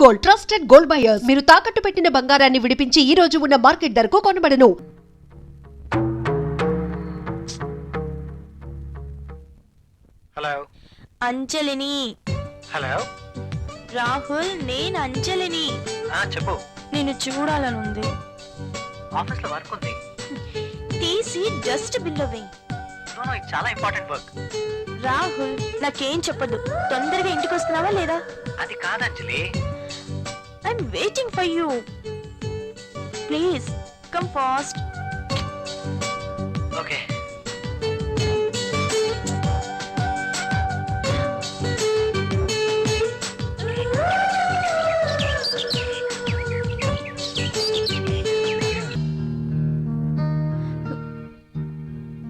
Gold, trusted gold buyers. మీరు తాకట్టు పెట్టిన బంగారాన్ని విడిపించి ఈ రోజు ఉన్న మార్కెట్ ధరకు కొనబడను. హలో అంజలిని. హలో రాహుల్, నేను అంజలిని. చెప్పు. నేను చూడాలనుంది. ఆఫీస్ లో వర్క్ ఉంది. తీసి డస్ట్ బిల్లో వేయి. ఇది చాలా ఇంపార్టెంట్ వర్క్. రాహుల్, నాకేం చెప్పదు. తొందరగా ఇంటికి వస్తున్నావా లేదా? అది కాదు Anjali. I'm waiting for you. Please come fast. Okay.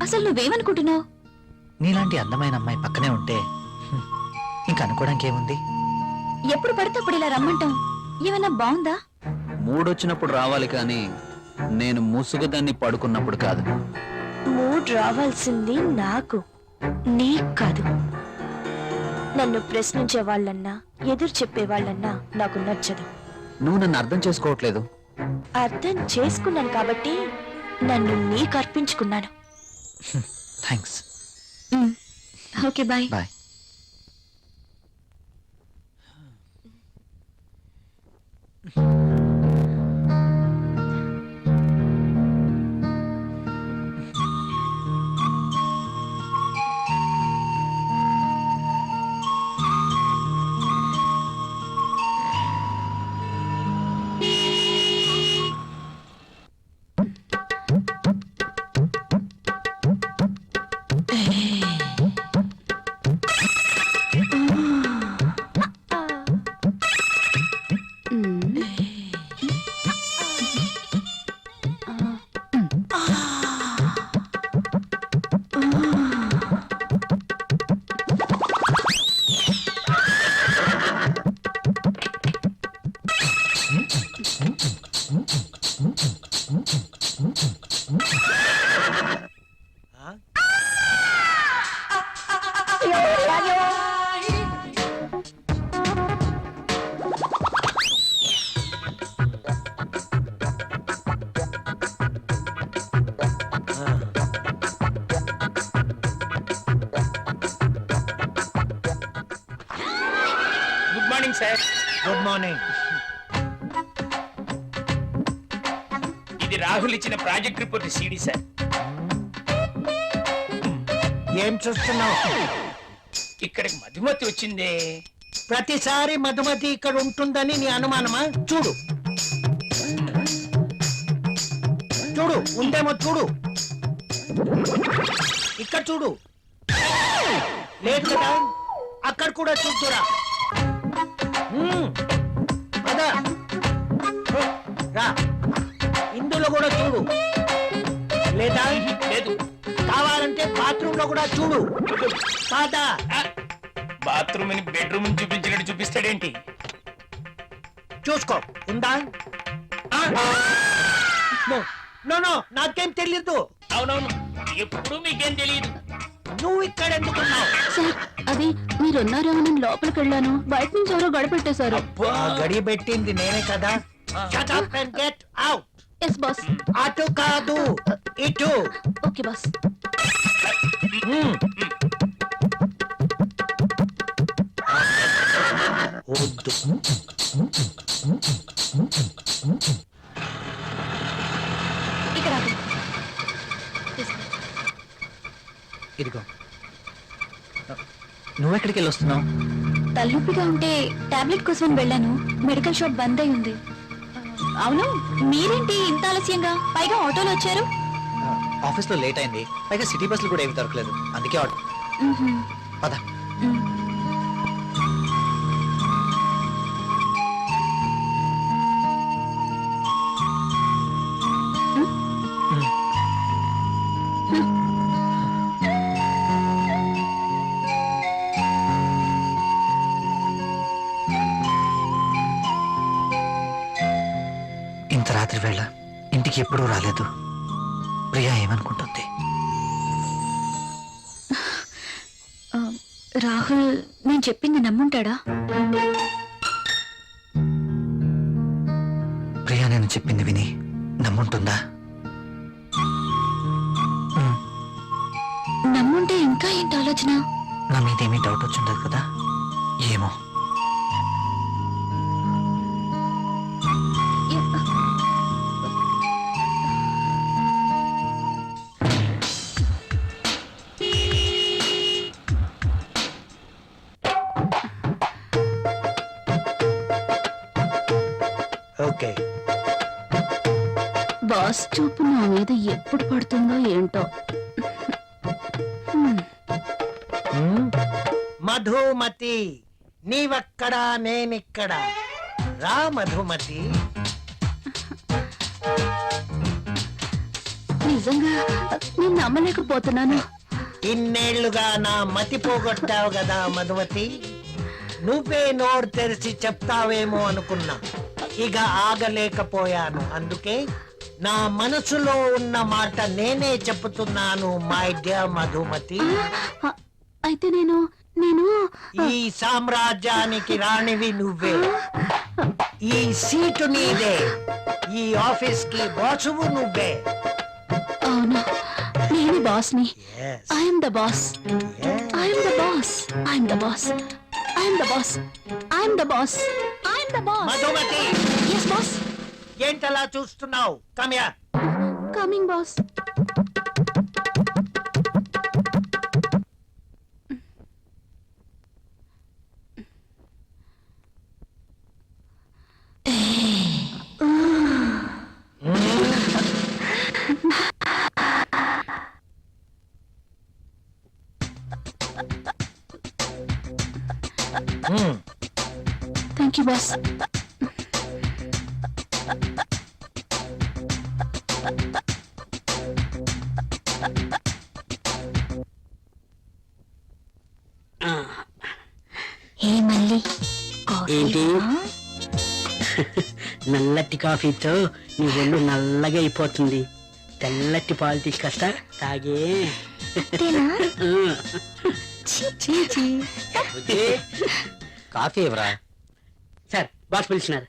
అసలు నువ్వేమనుకుంటున్నావు? నీలాంటి అందమైన అమ్మాయి పక్కనే ఉంటే ఇంకా అనుకోవడానికి ఏముంది? ఎప్పుడు పడితే అప్పుడు ఇలా రమ్మంటాం ఏమైనా బాగుందా? మూడొచ్చినప్పుడు రావాలి కానీ నేను ముసుగుదాన్ని పడుకున్నప్పుడు కాదు. మూడ్ రావాల్సింది నాకు, నీకు కాదు. నన్ను ప్రశ్నించే వాళ్ళన్నా ఎదురు చెప్పే వాళ్ళన్నా నాకు నచ్చదు. నువ్వు నన్ను అర్థం చేసుకోవట్లేదు. అర్థం చేసుకున్నాను కాబట్టి నన్ను నీకు అర్పించుకున్నాను. Thanks. Okay, bye. Bye. Good morning sir. Good morning. ఇది రాహుల్ ఇచ్చిన ప్రాజెక్ట్ రిపోర్ట్ సీడీ సార్. ఏం చూస్తున్నావు? ఇక్కడికి మధుమతి వచ్చిందే. ప్రతిసారి మధుమతి ఇక్కడ ఉంటుందని నీ అనుమానమా? చూడు చూడు, ఉందేమో చూడు. ఇక్కడ చూడు. లేదు కదా, అక్కడ కూడా చూద్దురా. అదా రా, ఇందులో కూడా చూడు. లేదా లేదు. కావాలంటే బాత్రూమ్ లో కూడా చూడు. కాదా? బాత్రూమ్ ని బెడ్రూమ్ చూపించినట్టు చూపిస్తాడేంటి? చూసుకో, ఉందా? నో నో, నాకేం తెలీదు. అవునవును, ఎప్పుడు మీకేం తెలియదు. నువ్వు ఇక్కడ ఎందుకున్నావు? సార్, అది మీరున్నారేమో లోపలికి వెళ్ళాను. బయట నుంచి ఎవరో గడపెట్టేశారు. గడి పెట్టింది నేనే కదా. Shut up and get out. Yes boss. అటు కాదు, ఇటు. Okay boss. వద్దు. ఇక్కడ ఇదిగో. నువ్వెక్కడికి వెళ్ళి వస్తున్నావు? తలనొప్పిగా ఉంటే టాబ్లెట్ కోసం వెళ్ళాను. మెడికల్ షాప్ బంద్ అయి ఉంది. అవును, మీరేంటి ఇంత ఆలస్యంగా? పైగా ఆటోలో వచ్చారు. ఆఫీస్ లో లేట్ అయింది. పైగా సిటీ బస్సులు కూడా ఏమి దొరకలేదు. అందుకే ఆటో. పద. ఇంత రాత్రి వేళ ఇంటికి ఎప్పుడూ రాలేదు. ప్రియా ఏమనుకుంటుంది? రాహుల్ నేను చెప్పింది నమ్ముంటాడా? నేను చెప్పింది విని నమ్ముంటుందా? నమ్ముంటే ఇంకా ఏంటి ఆలోచన? నా మీదేమీ డౌట్ వచ్చిండదు కదా? ఏమో. ఓకే. బాస్ చూపు నా మీద ఎప్పుడు పడుతుందో ఏంటో. మధుమతి, నీవక్కడా నేనిక్కడ. రా మధుమతి. నిజంగా నేను నమ్మలేకపోతున్నాను. ఇన్నేళ్లుగా నా మతి పోగొట్టావు కదా మధుమతి. నువ్వే నోరు తెరిచి చెప్తావేమో అనుకున్నా. ఇక ఆగలేకపోయాను. అందుకే నా మనసులో ఉన్న మాట నేనే చెప్తున్నాను మై డియర్ మధుమతి. అయితే నేను ఈ సామ్రాజ్యానికి రాణివి నువ్వే. ఈ సీటు నీదే. ఈ ఆఫీస్ కి బాసువు నువ్వే. అవును, నేను బాస్ని. Yes. I'm the boss. Yes. I'm the boss. I'm the boss. I'm the boss. I'm the boss. I'm the boss. Madhumati, yes boss. ఏంటలా చూస్తున్నావు? కమ్యా. Coming boss. Thank you boss. ఏ మళ్ళీ ఏంటి? నల్లటి కాఫీతో నీ ఒళ్ళు నల్లగా అయిపోతుంది. తెల్లటి పాలు తీసుకొస్తా, తాగే. కాఫీ ఎవరా? Sir boss పిలిచినారు.